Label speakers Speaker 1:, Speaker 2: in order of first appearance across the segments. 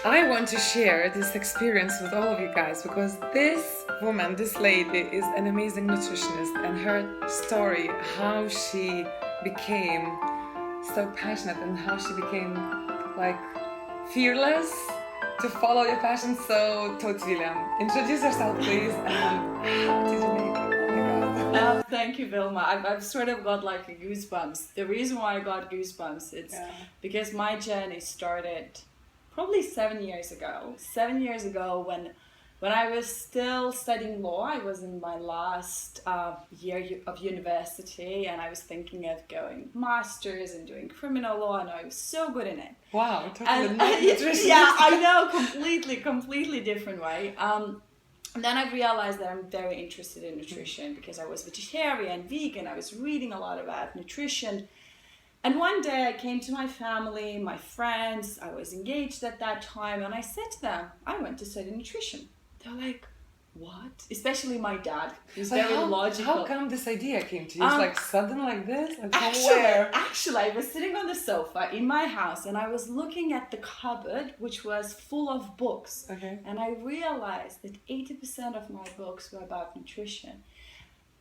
Speaker 1: I want to share this experience with all of you guys because this woman, this lady, is an amazing nutritionist, and her story, how she became so passionate and how she became like fearless to follow your passion. So, Tautvile, introduce yourself, please, and how did you make it? Oh my God.
Speaker 2: Thank you, Vilma. I've sort of got like a goosebumps. The reason why I got goosebumps, it's because my journey started probably 7 years ago. 7 years ago when I was still studying law. I was in my last year of university, and I was thinking of going masters and doing criminal law, and I was so good in it.
Speaker 1: Wow,
Speaker 2: And
Speaker 1: nutritionist.
Speaker 2: yeah, I know, completely different way. And then I realized that I'm very interested in nutrition because I was vegetarian, vegan. I was reading a lot about nutrition. And one day I came to my family, my friends, I was engaged at that time, and I said to them, I want to study nutrition. They're like, what? Especially my dad, who's very logical.
Speaker 1: How come this idea came to you? It's like sudden like this? Like somewhere?
Speaker 2: Actually, I was sitting on the sofa in my house and I was looking at the cupboard, which was full of books.
Speaker 1: Okay.
Speaker 2: And I realized that 80% of my books were about nutrition.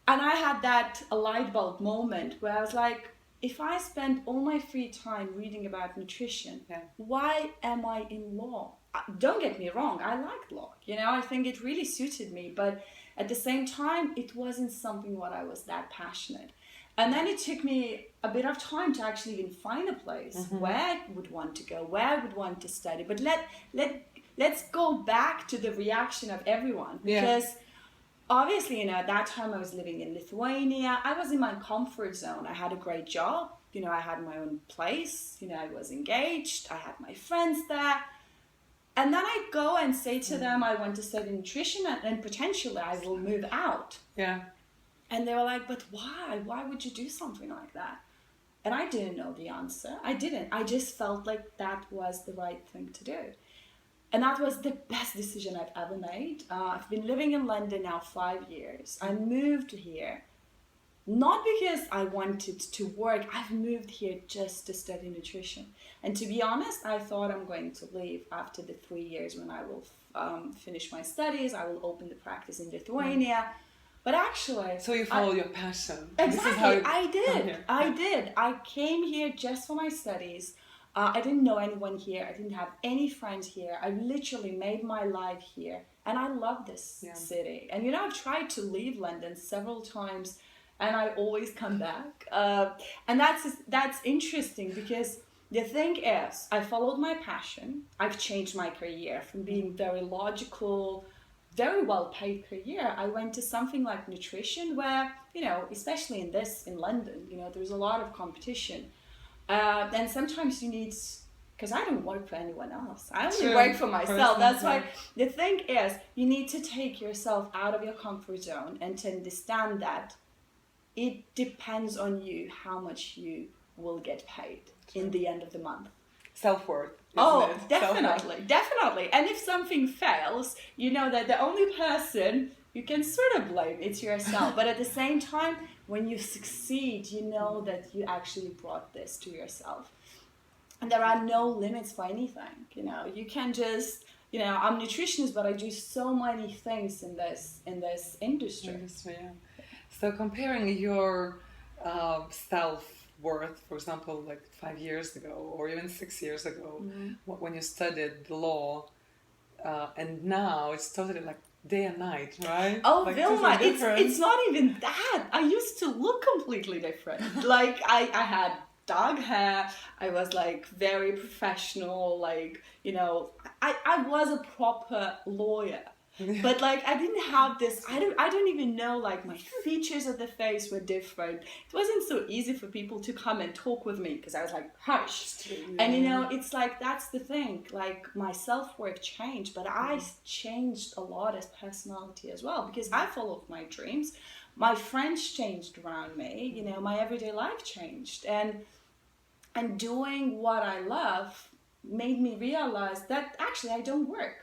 Speaker 2: And I had that light bulb moment where I was like, if I spend all my free time reading about nutrition, why am I in law? Don't get me wrong, I liked law. I think it really suited me, but at the same time, it wasn't something what I was that passionate. And then it took me a bit of time to actually even find a place where I would want to go, where I would want to study. But let's go back to the reaction of everyone, because obviously, at that time I was living in Lithuania. I was in my comfort zone. I had a great job. I had my own place. I was engaged. I had my friends there. And then I go and say to them, I want to study nutrition and potentially I will move out.
Speaker 1: Yeah.
Speaker 2: And they were like, but why? Why would you do something like that? And I didn't know the answer. I didn't. I just felt like that was the right thing to do. And that was the best decision I've ever made. I've been living in London now 5 years. I moved here not because I wanted to work. I've moved here just to study nutrition. And to be honest, I thought I'm going to leave after the 3 years when I will finish my studies. I will open the practice in Lithuania. But actually...
Speaker 1: So you follow your passion.
Speaker 2: Exactly. I did. I came here just for my studies. I didn't know anyone here. I didn't have any friends here. I literally made my life here. And I love this city. And I've tried to leave London several times and I always come back. And that's interesting because the thing is, I followed my passion. I've changed my career from being very logical, very well-paid career. I went to something like nutrition where, especially in London, there's a lot of competition. And sometimes you need, because I don't work for anyone else. I only work for myself. That's why the thing is, you need to take yourself out of your comfort zone and to understand that it depends on you how much you will get paid in the end of the month.
Speaker 1: Self-worth.
Speaker 2: Definitely. And if something fails, you know that the only person you can sort of blame, it's yourself. But at the same time, when you succeed, you know that you actually brought this to yourself. And there are no limits for anything. You can just, I'm a nutritionist, but I do so many things in this industry.
Speaker 1: So comparing your self-worth, for example, like 5 years ago or even 6 years ago, when you studied the law, and now it's totally like day and night, right?
Speaker 2: Oh,
Speaker 1: like
Speaker 2: Vilma, it's not even that. I used to look completely different. Like I had dark hair. I was like very professional. Like, I was a proper lawyer. But like I didn't have this. I don't even know. Like my features of the face were different. It wasn't so easy for people to come and talk with me because I was like hush. And it's like that's the thing. Like my self-worth changed, but I changed a lot as personality as well because I followed my dreams. My friends changed around me. My everyday life changed, and doing what I love made me realize that actually I don't work.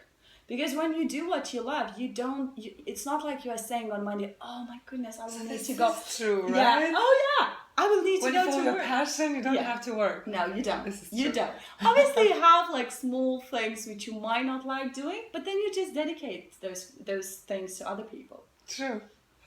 Speaker 2: Because when you do what you love, it's not like you are saying on Monday, oh my goodness, I will need to go.
Speaker 1: This is true, right?
Speaker 2: Yeah. Oh yeah, I will need to
Speaker 1: when
Speaker 2: go
Speaker 1: you follow
Speaker 2: to
Speaker 1: your
Speaker 2: work.
Speaker 1: passion, you don't have to work.
Speaker 2: No, you don't.
Speaker 1: This is
Speaker 2: you
Speaker 1: true.
Speaker 2: don't. Obviously, you have like small things which you might not like doing, but then you just dedicate those things to other people.
Speaker 1: True.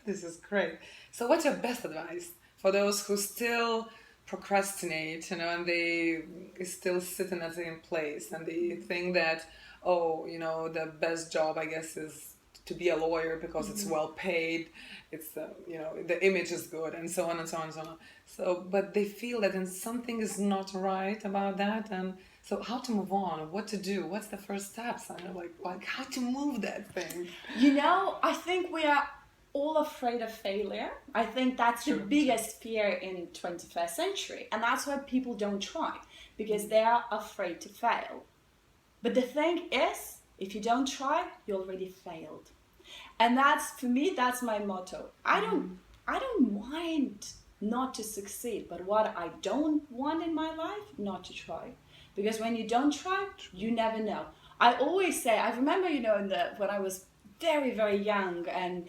Speaker 1: This is great. So what's your best advice for those who still procrastinate, and they still sitting at the same place and they think that, the best job, I guess, is to be a lawyer because it's well paid, it's the image is good, and so on and so on and so on. So, but they feel that then something is not right about that, and so how to move on, what to do, what's the first steps, like how to move that thing.
Speaker 2: I think we are all afraid of failure. I think that's the biggest fear in 21st century, and that's why people don't try, because they are afraid to fail. But the thing is, if you don't try, you already failed. And for me, that's my motto. I don't mind not to succeed, but what I don't want in my life, not to try. Because when you don't try, you never know. I always say, I remember, when I was very, very young and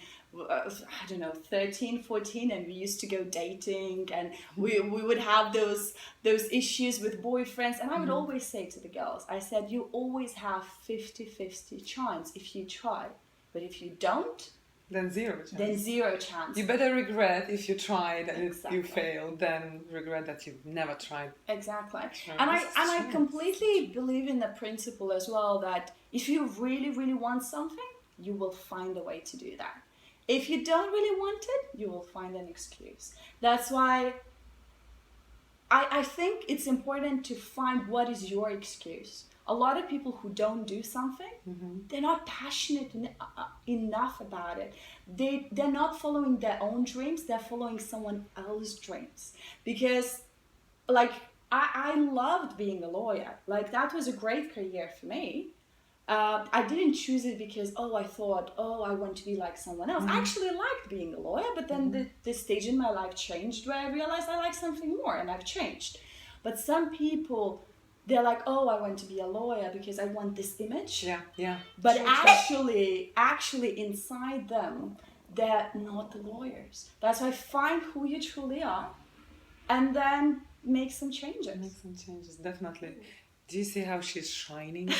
Speaker 2: 13, 14, and we used to go dating, and we would have those issues with boyfriends, and I would always say to the girls, I said, you always have 50-50 chance if you try, but if you don't,
Speaker 1: then zero chance.
Speaker 2: Then zero chance.
Speaker 1: You better regret if you tried and you failed than regret that you've never tried.
Speaker 2: Exactly. And I completely believe in the principle as well that if you really, really want something, you will find a way to do that. If you don't really want it, you will find an excuse. That's why I think it's important to find what is your excuse. A lot of people who don't do something, they're not passionate enough about it. They're not following their own dreams, they're following someone else's dreams. Because, I loved being a lawyer. That was a great career for me. I didn't choose it because, I thought, I want to be like someone else. I actually liked being a lawyer, but then the stage in my life changed where I realized I like something more, and I've changed. But some people, they're like, I want to be a lawyer because I want this image.
Speaker 1: Yeah.
Speaker 2: But actually inside them, they're not the lawyers. That's why find who you truly are and then make some changes.
Speaker 1: Definitely. Do you see how she's shining?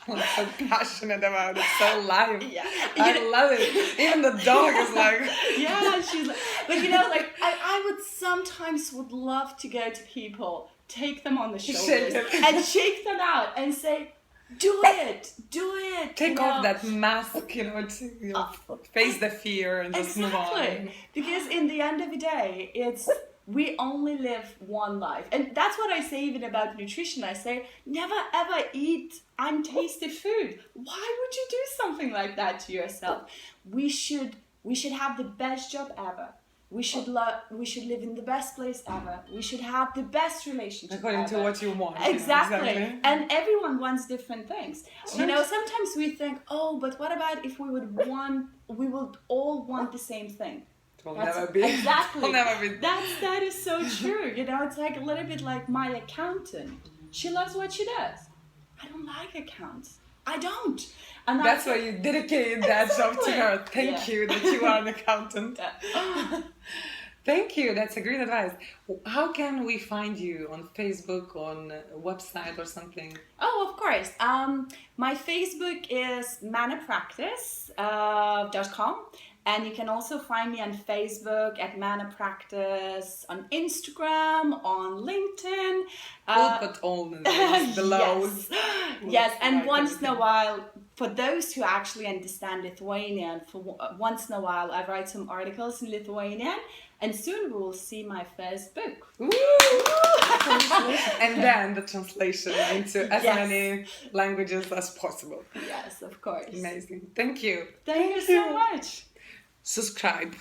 Speaker 1: I'm so passionate about it, so live.
Speaker 2: Yeah.
Speaker 1: I love it. Even the dog is like...
Speaker 2: Yeah, she's like... But I would sometimes love to go to people, take them on the shoulders and shake them out and say, do it.
Speaker 1: Take off that mask, face the fear and just move on.
Speaker 2: Because in the end of the day, we only live one life. And that's what I say even about nutrition. I say, never ever eat untasted food. Why would you do something like that to yourself? We should have the best job ever. We should live in the best place ever. We should have the best relationship
Speaker 1: according to what you want.
Speaker 2: Exactly. And everyone wants different things. Sometimes we think, but what about if we would all want the same thing?
Speaker 1: Will never be.
Speaker 2: Exactly.
Speaker 1: Will never be.
Speaker 2: That is so true. It's like a little bit like my accountant. She loves what she does. I don't like accounts. I don't. And
Speaker 1: that's why you dedicated that job to her. Thank you that you are an accountant. Thank you. That's a great advice. How can we find you on Facebook, on a website or something?
Speaker 2: Oh, of course. My Facebook is manapractice.com. And you can also find me on Facebook at Manapractice, on Instagram, on LinkedIn.
Speaker 1: We'll put all the links below.
Speaker 2: Yes, and once in a while, for those who actually understand Lithuanian, once in a while I write some articles in Lithuanian, and soon we will see my first book.
Speaker 1: Ooh. And then the translation into as many languages as possible.
Speaker 2: Yes, of course.
Speaker 1: Amazing. Thank you.
Speaker 2: Thank you so much.
Speaker 1: Subscribe.